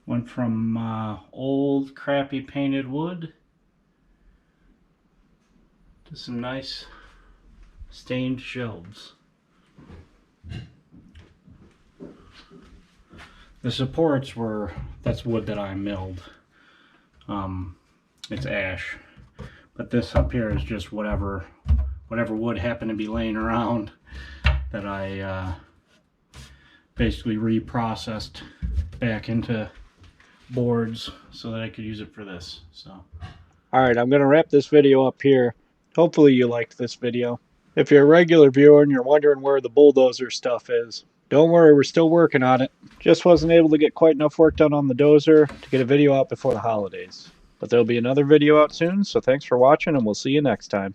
Went from old crappy painted wood to some nice stained shelves. The supports were, that's wood that I milled. It's ash. But this up here is just whatever wood happened to be laying around that I basically reprocessed back into boards so that I could use it for this. So, Alright, I'm going to wrap this video up here. Hopefully you liked this video. If you're a regular viewer and you're wondering where the bulldozer stuff is, don't worry, we're still working on it. Just wasn't able to get quite enough work done on the dozer to get a video out before the holidays. But there'll be another video out soon, so thanks for watching and we'll see you next time.